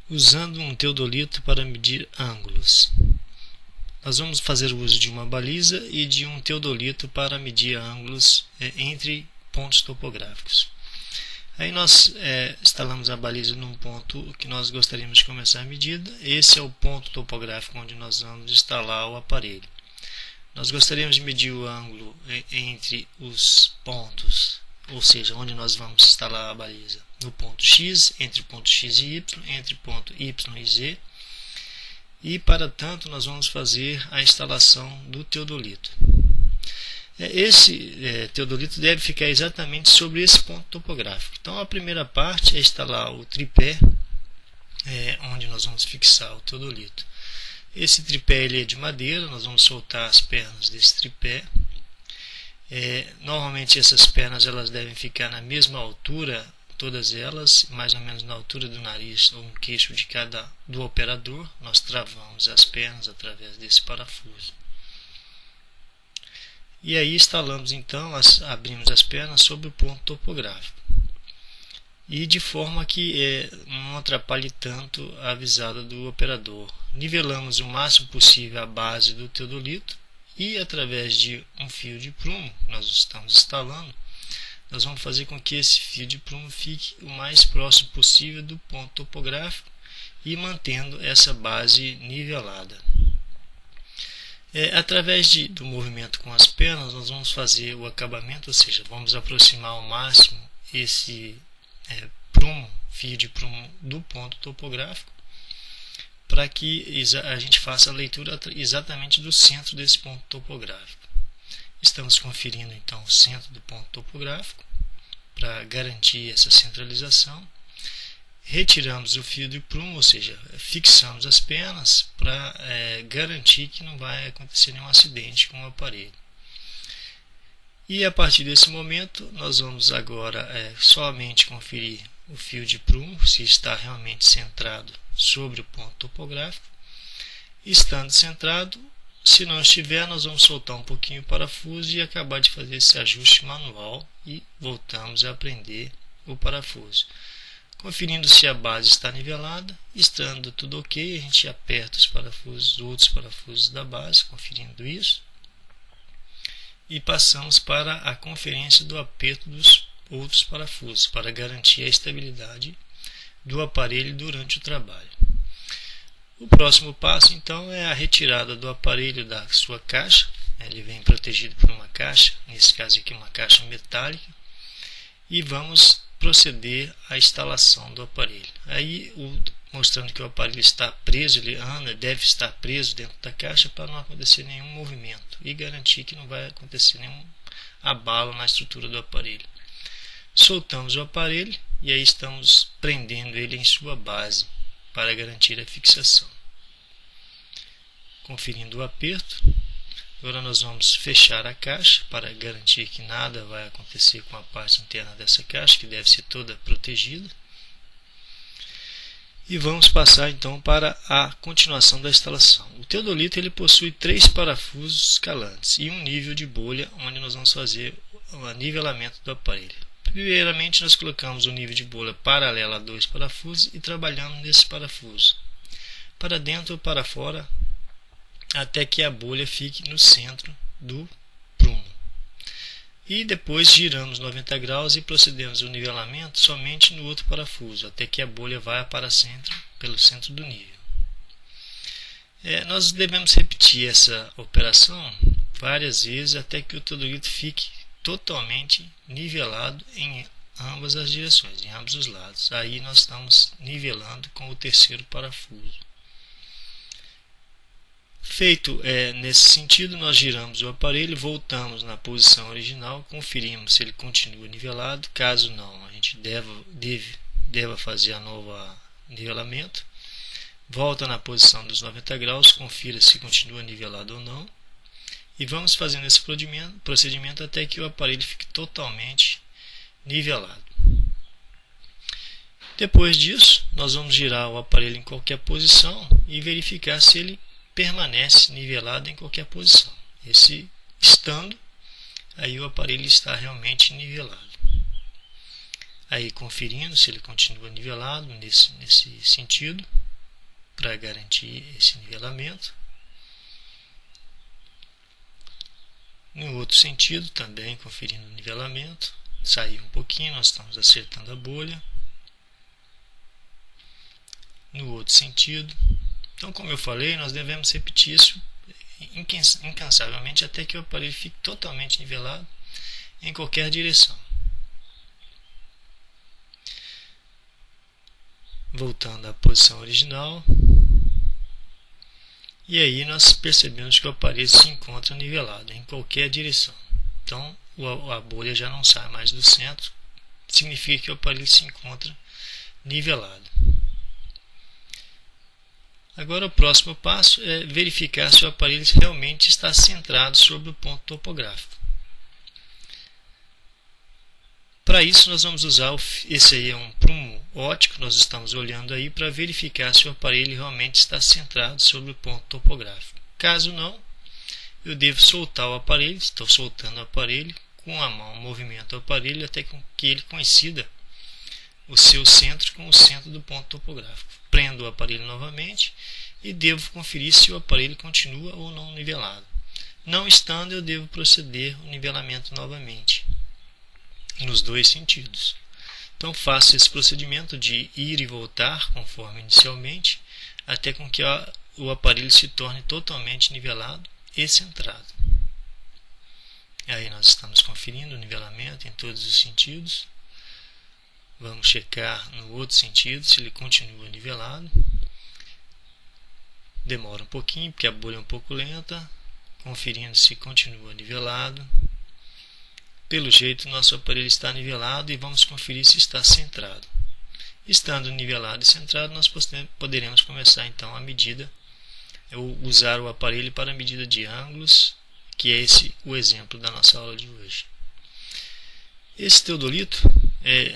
Usando um teodolito para medir ângulos. Nós vamos fazer uso de uma baliza e de um teodolito para medir ângulos entre pontos topográficos. Aí nós instalamos a baliza num ponto que nós gostaríamos de começar a medida. Esse é o ponto topográfico onde nós vamos instalar o aparelho. Nós gostaríamos de medir o ângulo entre os pontos, ou seja, onde nós vamos instalar a baliza. No ponto X, entre o ponto X e Y, entre o ponto Y e Z. E para tanto nós vamos fazer a instalação do teodolito. Esse teodolito deve ficar exatamente sobre esse ponto topográfico. Então a primeira parte é instalar o tripé, onde nós vamos fixar o teodolito. Esse tripé ele é de madeira, nós vamos soltar as pernas desse tripé. Normalmente essas pernas elas devem ficar na mesma altura, todas elas, mais ou menos na altura do nariz ou no queixo do operador. Nós travamos as pernas através desse parafuso. E aí instalamos então, abrimos as pernas sobre o ponto topográfico. E de forma que não atrapalhe tanto a visada do operador. Nivelamos o máximo possível a base do teodolito e através de um fio de prumo que nós estamos instalando, nós vamos fazer com que esse fio de prumo fique o mais próximo possível do ponto topográfico e mantendo essa base nivelada. Através do movimento com as pernas, nós vamos fazer o acabamento, ou seja, vamos aproximar ao máximo esse fio de prumo do ponto topográfico, para que a gente faça a leitura exatamente do centro desse ponto topográfico. Estamos conferindo então o centro do ponto topográfico para garantir essa centralização. Retiramos o fio de prumo, ou seja, fixamos as pernas para garantir que não vai acontecer nenhum acidente com o aparelho. E a partir desse momento nós vamos agora somente conferir o fio de prumo, se está realmente centrado sobre o ponto topográfico. Estando centrado, se não estiver, nós vamos soltar um pouquinho o parafuso e acabar de fazer esse ajuste manual e voltamos a prender o parafuso. Conferindo se a base está nivelada, estando tudo ok, a gente aperta os outros parafusos da base, conferindo isso. E passamos para a conferência do aperto dos outros parafusos, para garantir a estabilidade do aparelho durante o trabalho. O próximo passo então é a retirada do aparelho da sua caixa. Ele vem protegido por uma caixa, nesse caso aqui uma caixa metálica, e vamos proceder à instalação do aparelho. Aí mostrando que o aparelho está preso, deve estar preso dentro da caixa para não acontecer nenhum movimento e garantir que não vai acontecer nenhum abalo na estrutura do aparelho. Soltamos o aparelho e aí estamos prendendo ele em sua base para garantir a fixação. Conferindo o aperto, agora nós vamos fechar a caixa para garantir que nada vai acontecer com a parte interna dessa caixa, que deve ser toda protegida. E vamos passar então para a continuação da instalação. O teodolito ele possui 3 parafusos calantes e um nível de bolha, onde nós vamos fazer o nivelamento do aparelho. Primeiramente nós colocamos o nível de bolha paralelo a 2 parafusos e trabalhamos nesse parafuso, para dentro ou para fora, até que a bolha fique no centro do prumo. E depois giramos 90 graus e procedemos o nivelamento somente no outro parafuso, até que a bolha vá pelo centro do nível. Nós devemos repetir essa operação várias vezes até que o teodolito fique totalmente nivelado em ambas as direções, em ambos os lados. Aí nós estamos nivelando com o terceiro parafuso. Feito nesse sentido, nós giramos o aparelho, voltamos na posição original, conferimos se ele continua nivelado. Caso não, a gente deva fazer a nova nivelamento. Volta na posição dos 90 graus, confira se continua nivelado ou não. E vamos fazendo esse procedimento até que o aparelho fique totalmente nivelado. Depois disso, nós vamos girar o aparelho em qualquer posição e verificar se ele permanece nivelado em qualquer posição. Esse estando, aí o aparelho está realmente nivelado. aí conferindo se ele continua nivelado nesse sentido, para garantir esse nivelamento. No outro sentido, também conferindo o nivelamento, saiu um pouquinho, nós estamos acertando a bolha. No outro sentido, então, como eu falei, nós devemos repetir isso incansavelmente até que o aparelho fique totalmente nivelado em qualquer direção. Voltando à posição original, e aí nós percebemos que o aparelho se encontra nivelado em qualquer direção. Então a bolha já não sai mais do centro, significa que o aparelho se encontra nivelado. Agora o próximo passo é verificar se o aparelho realmente está centrado sobre o ponto topográfico. Para isso nós vamos usar, esse aí é um prumo óptico, nós estamos olhando aí para verificar se o aparelho realmente está centrado sobre o ponto topográfico. Caso não, eu devo soltar o aparelho, estou soltando o aparelho, com a mão movimento o aparelho até que ele coincida o seu centro com o centro do ponto topográfico. Prendo o aparelho novamente e devo conferir se o aparelho continua ou não nivelado. Não estando, eu devo proceder ao nivelamento novamente, nos dois sentidos. Então faço esse procedimento de ir e voltar conforme inicialmente, até com que o aparelho se torne totalmente nivelado e centrado. E aí nós estamos conferindo o nivelamento em todos os sentidos. Vamos checar no outro sentido se ele continua nivelado. Demora um pouquinho porque a bolha é um pouco lenta, conferindo se continua nivelado. Pelo jeito, nosso aparelho está nivelado e vamos conferir se está centrado. Estando nivelado e centrado, nós poderemos começar então a medida, ou usar o aparelho para a medida de ângulos, que é esse o exemplo da nossa aula de hoje. Esse teodolito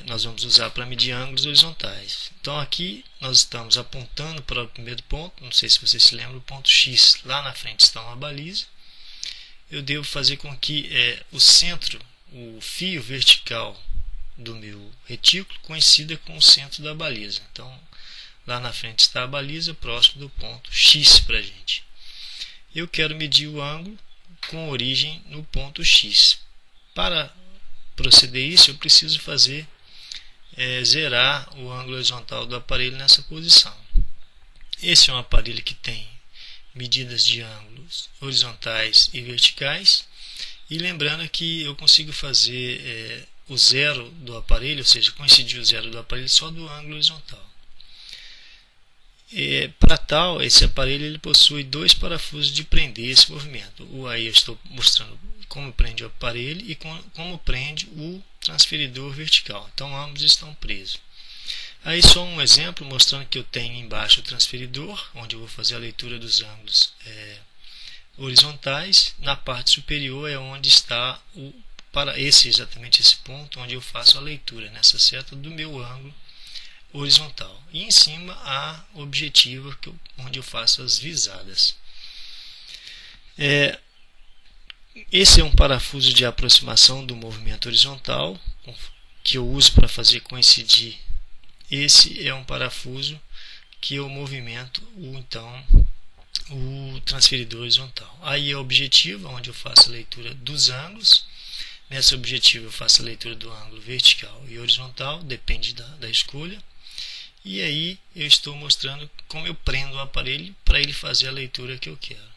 nós vamos usar para medir ângulos horizontais. Então aqui nós estamos apontando para o primeiro ponto, não sei se você se lembra, o ponto X, lá na frente está uma baliza. Eu devo fazer com que o centro, o fio vertical do meu retículo coincida com o centro da baliza. Então, lá na frente está a baliza, próximo do ponto X para a gente. Eu quero medir o ângulo com origem no ponto X. Para proceder isso, eu preciso fazer zerar o ângulo horizontal do aparelho nessa posição. Esse é um aparelho que tem medidas de ângulos horizontais e verticais. E lembrando que eu consigo fazer o zero do aparelho, ou seja, coincidir o zero do aparelho só do ângulo horizontal. Para tal, esse aparelho ele possui dois parafusos de prender esse movimento. Aí eu estou mostrando como prende o aparelho e como prende o transferidor vertical. Então ambos estão presos. Aí só um exemplo mostrando que eu tenho embaixo o transferidor, onde eu vou fazer a leitura dos ângulos horizontais. Na parte superior é onde está exatamente esse ponto onde eu faço a leitura nessa seta do meu ângulo horizontal. E em cima a objetiva, onde eu faço as visadas. Esse é um parafuso de aproximação do movimento horizontal que eu uso para fazer coincidir. Esse é um parafuso que eu movimento o transferidor horizontal. Aí é a objetiva, onde eu faço a leitura dos ângulos. Nessa objetiva eu faço a leitura do ângulo vertical e horizontal, depende da escolha. E aí eu estou mostrando como eu prendo o aparelho para ele fazer a leitura que eu quero.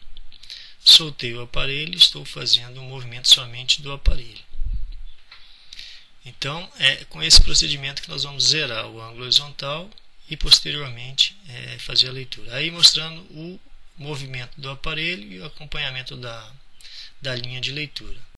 Soltei o aparelho, estou fazendo um movimento somente do aparelho. Então é com esse procedimento que nós vamos zerar o ângulo horizontal e posteriormente fazer a leitura. Aí mostrando o movimento do aparelho e o acompanhamento da linha de leitura.